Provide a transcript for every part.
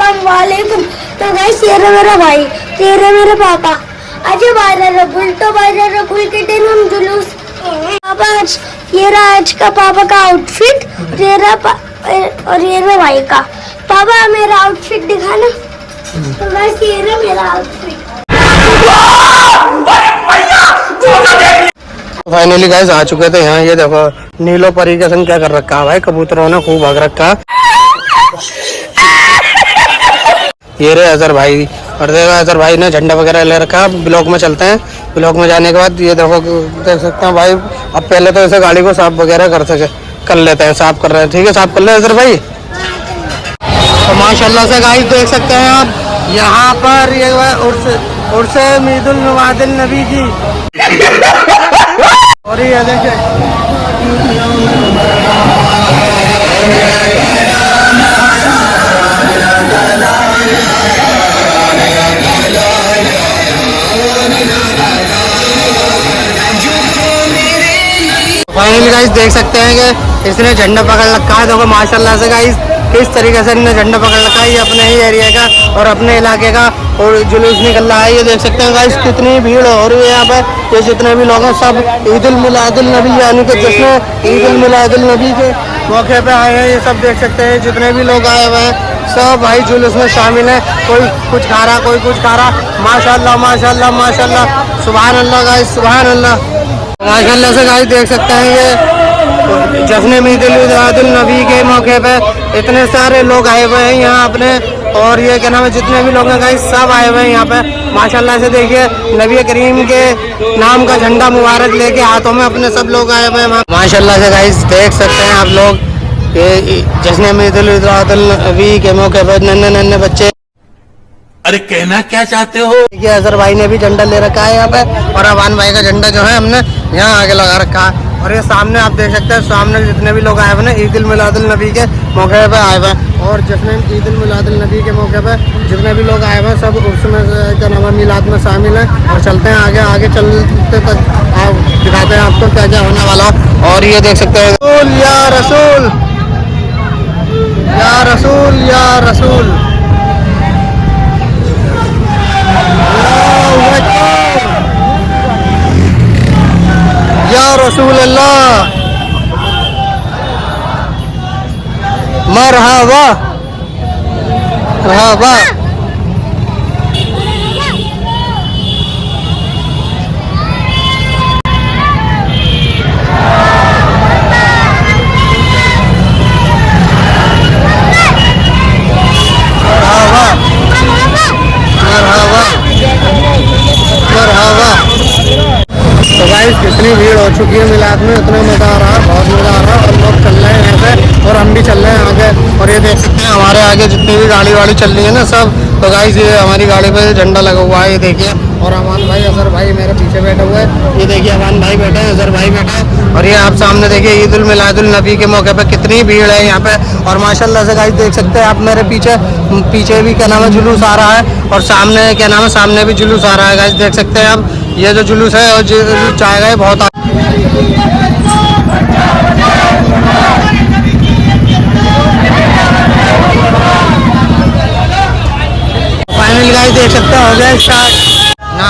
अस्सलाम वालेकुम। तो गाइस ये रहा मेरा भाई, ये रहा मेरे पापा। आज बारह रबुल, तो बारह रबुल के दिन हम जुलूस पापा आज ये रहा आज का पापा का आउटफिट, ये रहा और ये रहा भाई का। पापा मेरा आउटफिट दिखाना। तो गाइस ये रहा मेरा आउटफिट। फाइनली गाइस आ चुके थे यहाँ। ये देखो नीलो परी के संग क्या कर रखा है भाई, कबूतरों ने खूब भाग रखा। ये रहे अजहर भाई, और देखो अजहर भाई ने झंडा वगैरह ले रखा। ब्लॉक में चलते हैं, ब्लॉक में जाने के बाद ये देखो देख सकते हैं भाई। अब पहले तो इसे गाड़ी को साफ वगैरह कर लेते हैं, साफ कर रहे हैं। ठीक है, साफ कर ले अजहर भाई। तो माशाल्लाह से गाइस देख सकते हैं आप यहाँ पर ये उर्स ईदुल मिलादुन नबी की। और ये देखिए फाइनली गाइस देख सकते हैं कि इसने झंडा पकड़ रखा है। देखो माशाल्लाह से गाइस किस तरीके से इन्होंने झंडा पकड़ रखा है। ये अपने ही एरिया का और अपने इलाके का और जुलूस निकल रहा है। ये देख सकते हैं गाइस कितनी भीड़ हो रही है यहाँ पे। ये जितने भी लोग हैं सब ईदुल मिलादुल नबी यानी कि जिसने ईदुल मिलादुल नबी के मौके पे आए हैं, ये सब देख सकते हैं। जितने भी लोग आए हुए हैं सब भाई जुलूस में शामिल हैं। कोई कुछ खा रहा, कोई कुछ खा रहा। माशाल्लाह माशाल्लाह माशाल्लाह, सुभान अल्लाह गाइस, सुभान अल्लाह। माशाल्लाह से गाइस देख सकते हैं ये जश्न ईदुल मिलादुल नबी के मौके पे इतने सारे लोग आए हुए हैं यहाँ अपने। और ये क्या नाम है, जितने भी लोग हैं गाइस सब आए हुए हैं यहाँ पे। माशाल्लाह से देखिए नबी करीम के नाम का झंडा मुबारक लेके हाथों में अपने सब लोग आए हुए हैं। माशाल्लाह से गाइस देख सकते हैं आप लोग ये जश्न ईदुल नबी के मौके पर नन्हे नन्हे बच्चे। अरे कहना क्या चाहते हो? ये अजहर भाई ने भी झंडा ले रखा है यहाँ पे, और अवान भाई का झंडा जो है हमने यहाँ आगे लगा रखा है। और ये सामने आप देख सकते हैं सामने जितने भी लोग आए हुए हैं ईदुल मिलादुल नबी के मौके पे आए हुए हैं। और जितने ईदुल मिलादुल नबी के मौके पे जितने भी लोग आए हुए हैं सब उसमें क्या नाम है मिलाद में शामिल हैं। और चलते हैं आगे, आगे चलते तक आप दिखाते हैं आपको क्या क्या होने वाला। और ये देख सकते हैं या रसूल या रसूल या रसूल या रसूल अल्लाह, मरहबा मरहबा। तो गाइस कितनी भीड़ हो चुकी है मिलाद में, इतना मज़ा आ रहा है, बहुत मज़ा आ रहा है। और लोग चल रहे हैं यहाँ पे और हम भी चल रहे हैं आगे। और ये देख सकते हैं हमारे आगे जितनी भी गाड़ी वाड़ी चल रही है ना सब। तो गाइस ये हमारी गाड़ी पे झंडा लगा हुआ है, ये देखिए। और अमान भाई अजहर भाई मेरे पीछे बैठे हुए हैं। ये देखिए अमान भाई बैठे हैं, अजहर भाई बैठे हैं। और ये आप सामने देखिए ईदुल मिलादुल नबी के मौके पे कितनी भीड़ है यहाँ पे। और माशाल्लाह से गाइस देख सकते हैं आप मेरे पीछे भी क्या नाम है जुलूस आ रहा है। और सामने क्या नाम है, सामने भी जुलूस आ रहा है गाइस देख सकते हैं आप। ये जो जुलूस है और जुलूस जाएगा है बहुत। फाइनली गाइस देख सकते हो गया स्टार्ट ना।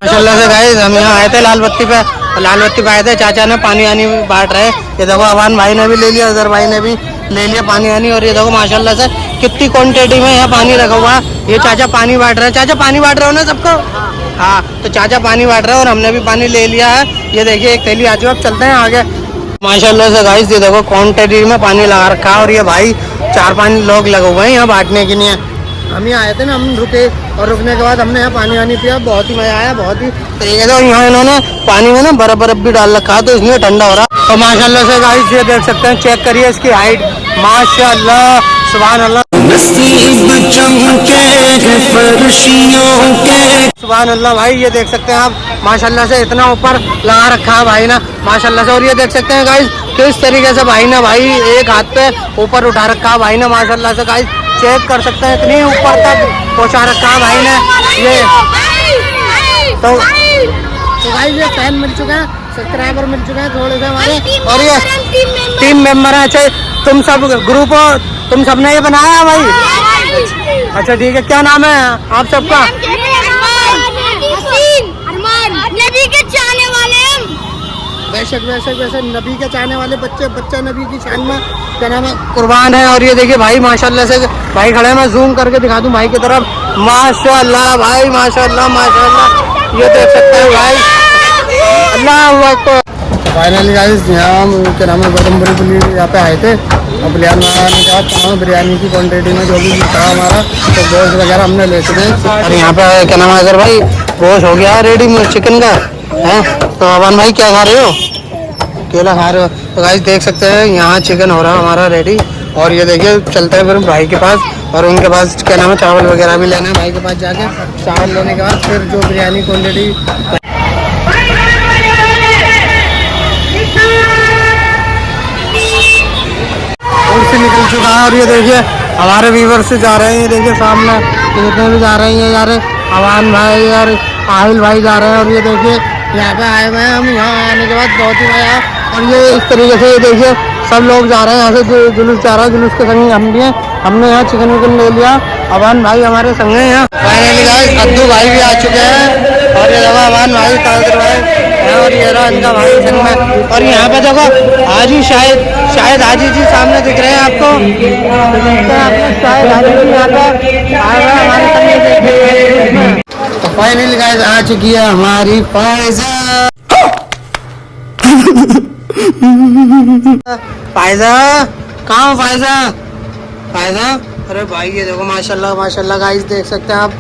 माशाल्लाह से गाइस हम यहाँ आए थे लाल बत्ती पे आए थे। चाचा ने पानी आनी बांट रहे। ये देखो अवान भाई ने भी ले लिया, अजहर भाई ने भी ले लिया पानी आनी। और ये देखो माशाल्लाह से कितनी क्वांटिटी में यहाँ पानी रखा हुआ है। ये चाचा पानी बांट रहे हैं। चाचा पानी बांट रहे हो ना सबको? हाँ, तो चाचा पानी बांट रहे हैं और हमने भी पानी ले लिया है। ये देखिए एक थैली आ चुकी है, अब चलते हैं आगे। माशाल्लाह से गाइस ये देखो क्वांटिटी में पानी लगा रखा है। और ये भाई 4-5 लोग लगे हुए हैं यहाँ बांटने के लिए। हम ही आए थे ना, हम रुके और रुकने के बाद हमने यहाँ पानी वानी पिया, बहुत ही मजा आया, बहुत ही तरीके से। और यहाँ इन्होंने पानी में ना बर्फ भी डाल रखा है तो इसलिए ठंडा हो रहा है। तो माशाल्लाह से गाइस ये देख सकते हैं, चेक करिए इसकी हाइट, माशाल्लाह सुभान अल्लाह। सुभान अल्लाह भाई, ये देख सकते हैं आप माशाल्लाह से इतना ऊपर लगा रखा है भाई ना माशाल्लाह से। और ये देख सकते हैं गाइस किस तरीके से भाई ना भाई एक हाथ पे ऊपर उठा रखा है भाई ना माशाल्लाह से। गाइस चेक कर सकते हैं इतनी ऊपर तक पहुंचा रखा है भाई ने ये। तो गाइस ये फैन मिल चुका है, सब्सक्राइबर मिल चुके हैं थोड़े से हमारे, और ये टीम मेंबर है। अच्छा तुम सब ग्रुप हो, तुम सबने ये बनाया है भाई? अच्छा ठीक है, क्या नाम है आप सबका? नबी के चाहने वाले हम। बेशक बेशक बेशक नबी के चाहने वाले बच्चे नबी की शान में क्या नाम है कुर्बान है। और ये देखिए भाई माशाल्लाह से भाई खड़े हैं, मैं जूम करके दिखा दूं भाई की तरफ। माशाल्लाह भाई माशाल्लाह माशाल्लाह, ये देख सकते हैं भाई। अल्लाह अकबर। फाइनली गाइस यहाँ क्या नाम है बदमपुरी पुलिस यहाँ पे आए थे। अब बिरयानी ने कहा तमाम बिरयानी की क्वान्टिटी में जो भी था हमारा, तो गोश्त वगैरह हमने ले चुके हैं। और यहाँ पे क्या नाम है अगर भाई गोश्त हो गया रेडी चिकन का है। तो अवान भाई क्या खा रहे हो? केला खा रहे हो? तो गाइस देख सकते हैं यहाँ चिकन हो रहा है हमारा रेडी। और ये देखिए चलते हैं फिर भाई के पास, और उनके पास क्या नाम है चावल वगैरह भी लेना है भाई के पास जाके। चावल लेने के बाद फिर जो बिरयानी क्वान्टिटी से निकल चुका है। और ये देखिए हमारे व्यूवर्स से जा रहे हैं, ये देखिए सामने जितने भी जा रहे हैं ये जा रहे हैं, अवान भाई और आहिल भाई जा रहे हैं। और ये देखिए यहाँ पे आए हुए हैं हम, यहाँ आने के बाद बहुत ही मजा। और ये इस तरीके से ये देखिए सब लोग जा रहे हैं, यहाँ से जुलूस जा रहा है, जुलूस के संग हम भी हैं। हमने यहाँ चिकन विकन ले लिया, अवान भाई हमारे संग हैं यहाँ। फाइनली गाइस अद्दू भाई भी आ चुके हैं, और ये देखो अवान भाई ताजर भाई, और ये रहा इनका भाई संग में। और यहाँ पे देखो हाजी शायद हाजी जी सामने दिख रहे हैं आपको, शायद हाजी जी यहाँ पे आए हुए हमारे संग। तो फाइनली गाइस आ चुकी है हमारी फायजा। फायजा कहाँ हो फायजा? फायजा अरे भाई ये देखो माशाल्लाह माशाल्लाह गाइस देख सकते हैं आप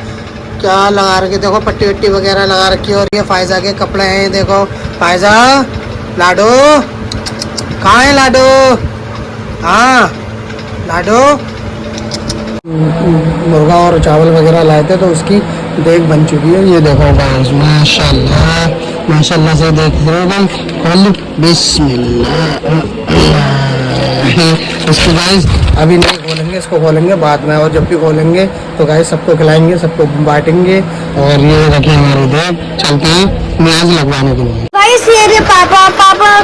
क्या लगा रखी, देखो पट्टी वट्टी वगैरह लगा रखी है। और ये फायजा के कपड़े हैं, देखो फायजा। लाडो कहाँ है लाडो? हाँ लाडो मुर्गा और चावल वगैरह लाए थे तो उसकी देख बन चुकी है। ये देखो गाइस माशाल्लाह माशाल्लाह से देख रहे हो बिस्मिल्लाह। इसको गाइस अभी नहीं खोलेंगे, इसको खोलेंगे बाद में, और जब भी खोलेंगे तो गाइस सबको खिलाएंगे, सबको बांटेंगे। और ये देखिए हमारे उधर चलते हैं न्याज लगवाने के लिए। गाइस ये रे पापा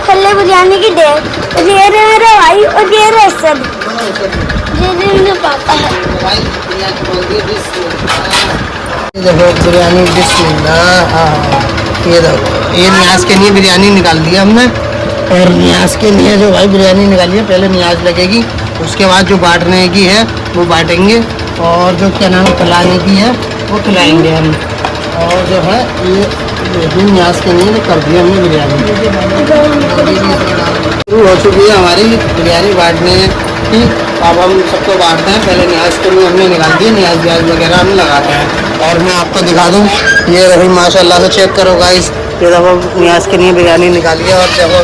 खल्ले बिरयानी की डेट, और ये रे मेरा भाई, और ये रे सब, ये रे मेरे पापा है। ये देखो बिरयानी बिस्मिल्लाह। ये देखो ये न्याज के लिए बिरयानी निकाल दी हमने, और न्याज के लिए जो भाई बिरयानी निकाली है पहले न्याज लगेगी, उसके बाद जो बांटने की है वो बांटेंगे, और जो क्या नाम खिलाने की है वो खिलाएंगे हम। और जो है ये न्याज के लिए कर दिया हमने बिरयानी। शुरू हो चुकी है हमारी बिरयानी बांटने की। अब हम सबको बांटते हैं, पहले न्याज के लिए हमने निकाल दिया, न्याज व्याज वगैरह हम लगाते हैं। और मैं आपको दिखा दूँ, ये रही माशाल्लाह से चेक करो गाइस, ये देखो न्याज के लिए बिरयानी निकाली है। और देखो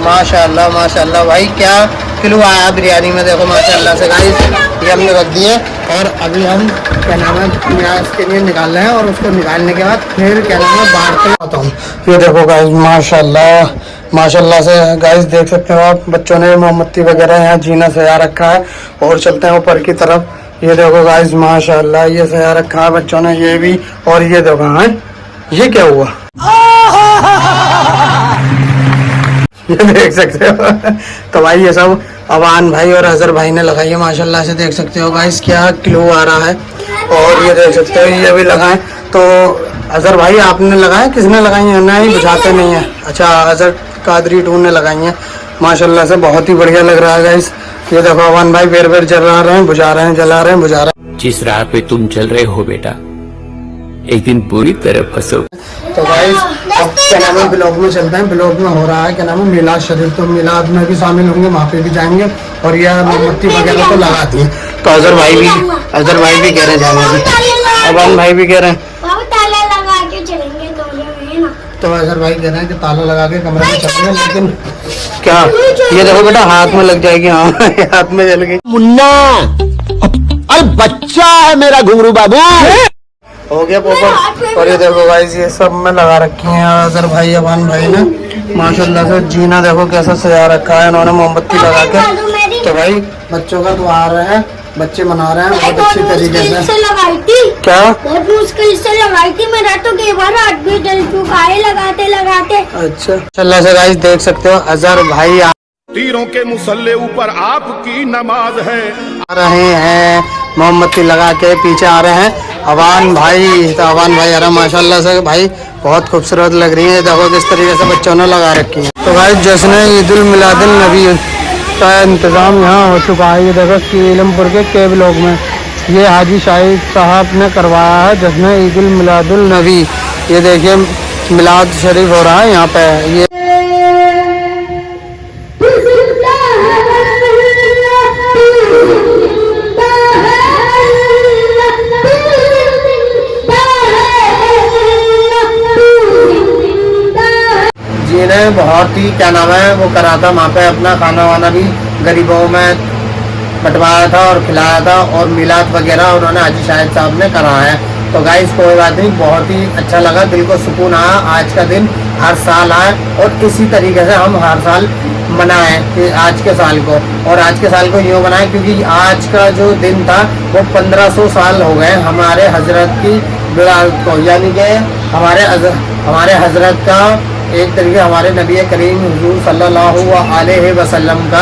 माशाल्लाह माशाल्लाह भाई क्या किलो आया बिरयानी में, देखो माशाल्लाह से गाइस ये हमने रख दिए। और अभी हम क्या नाम है न्याज के लिए निकाल रहे हैं, और उसको निकालने के बाद फिर क्या नाम है बांटते आता हूँ। ये देखो गाइस माशाल्लाह माशाल्लाह से गाइस देख सकते हो आप, बच्चों ने मोमबत्ती वगैरह यहाँ जीना सजा रखा है। और चलते हैं ऊपर की तरफ। ये देखो गाइस माशाल्लाह ये सजा रखा है बच्चों ने ये भी। और ये देखो हाँ ये क्या हुआ ये देख सकते हो। तो भाई ये सब अवान भाई और अजहर भाई ने लगाई है माशाल्लाह से, देख सकते हो गाइस क्या क्लू आ रहा है। और ये देख सकते हो ये भी लगाए। तो अजहर भाई आपने लगाया, किसने लगाई है? नहीं बुझाते नहीं है। अच्छा अजहर कादरी टू ने लगाई है माशाल्लाह से, बहुत ही बढ़िया लग रहा है गाइस। ये देखो अवान भाई बेर बेर जला रहे हैं, बुझा रहे हैं, जला रहे हैं, बुझा रहे हैं। जिस राह पे तुम चल रहे हो बेटा एक दिन पूरी तरह फंसो। तो गाइस अब क्या नाम है ब्लॉग में चलते हैं। ब्लॉग में हो रहा है क्या नाम है मिलाद शरीफ, तो मिलाद में भी शामिल होंगे, वहाँ पे भी जाएंगे। और यह मोमबत्ती वगैरह तो लगाती है। तो अजहर भाई भी कह रहे हैं जाने की, अवान भाई भी कह रहे हैं, ताला लगा के चलेंगे कमरे में ना। तो अजहर भाई कह रहे हैं कि ताला लगा के कमरे में चलेंगे। लेकिन क्या ये देखो बेटा हाथ में लग जाएगी। हाँ हाथ में जल गई। मुन्ना अरे बच्चा है मेरा घुंगरू बाबू। हो गया पोपट। और ये देखो गाइस ये सब में लगा रखी है अजहर भाई अवान भाई ने माशाल्लाह से। जीना देखो कैसा सजा रखा है इन्होंने मोमबत्ती लगा के। तो भाई बच्चों का दुआ आ रहे हैं, बच्चे मना रहे हैं बहुत अच्छी तरीके से। लगाई थी क्या बहुत मुश्किल से लगाई थी, मेरा तो कई बार हाथ भी जल चुका है लगाते लगाते। अच्छा चल से गाइस देख सकते हो अजहर भाई तीरों के मुसल्ले ऊपर आपकी नमाज है। आ रहे हैं मोमबत्ती लगा के, पीछे आ रहे हैं अवान भाई। तो अवान भाई अरे माशाल्लाह से भाई बहुत खूबसूरत लग रही है। देखो किस तरीके से बच्चों ने लगा रखी है। तो भाई जश्न ईद उल मिलादुन नबी का इंतज़ाम यहाँ हो चुका है। ये देखो सीलमपुर के ब्लॉक में ये हाजी शाहिद साहब ने करवाया है जश्न ईद उल मिलादुन नबी। ये देखिए मिलाद शरीफ हो रहा है यहाँ पे। ये ने बहुत ही क्या नाम है वो करा था वहाँ पे, अपना खाना वाना भी गरीबों में बंटवाया था और खिलाया था और मिलाद वगैरह उन्होंने हाजी शाहिद साहब ने कराया है। तो गाइस कोई बात नहीं, बहुत ही अच्छा लगा, दिल को सुकून आया। आज का दिन हर साल आए और इसी तरीके से हम हर साल मनाएं आज के साल को। और आज के साल को यूँ बनाएं क्योंकि आज का जो दिन था वो 1500 साल हो गए हमारे हजरत की विलादत को, यानी कि हमारे हजरत का एक तरीके हमारे नबी करीम हुजूर सल्लल्लाहु अलैहि वसल्लम का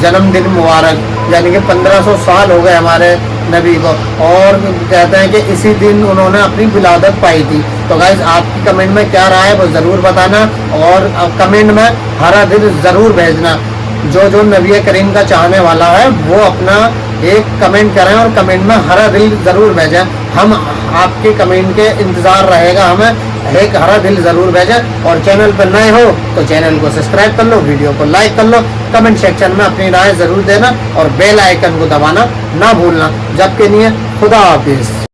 जन्मदिन मुबारक, यानी कि 1500 साल हो गए हमारे नबी को। और कहते हैं कि इसी दिन उन्होंने अपनी विलादत पाई थी। तो गाइस आपकी कमेंट में क्या राय है वो ज़रूर बताना और कमेंट में हरा दिल ज़रूर भेजना। जो नबी करीम का चाहने वाला है वो अपना एक कमेंट करें और कमेंट में हरा दिल ज़रूर भेजें। हम आपके कमेंट के इंतज़ार रहेगा, हमें एक हरा दिल ज़रूर भेजें। और चैनल पर नए हो तो चैनल को सब्सक्राइब कर लो, वीडियो को लाइक कर लो, कमेंट सेक्शन में अपनी राय ज़रूर देना और बेल आइकन को दबाना ना भूलना। जबकि नहीं है खुदा हाफिज़।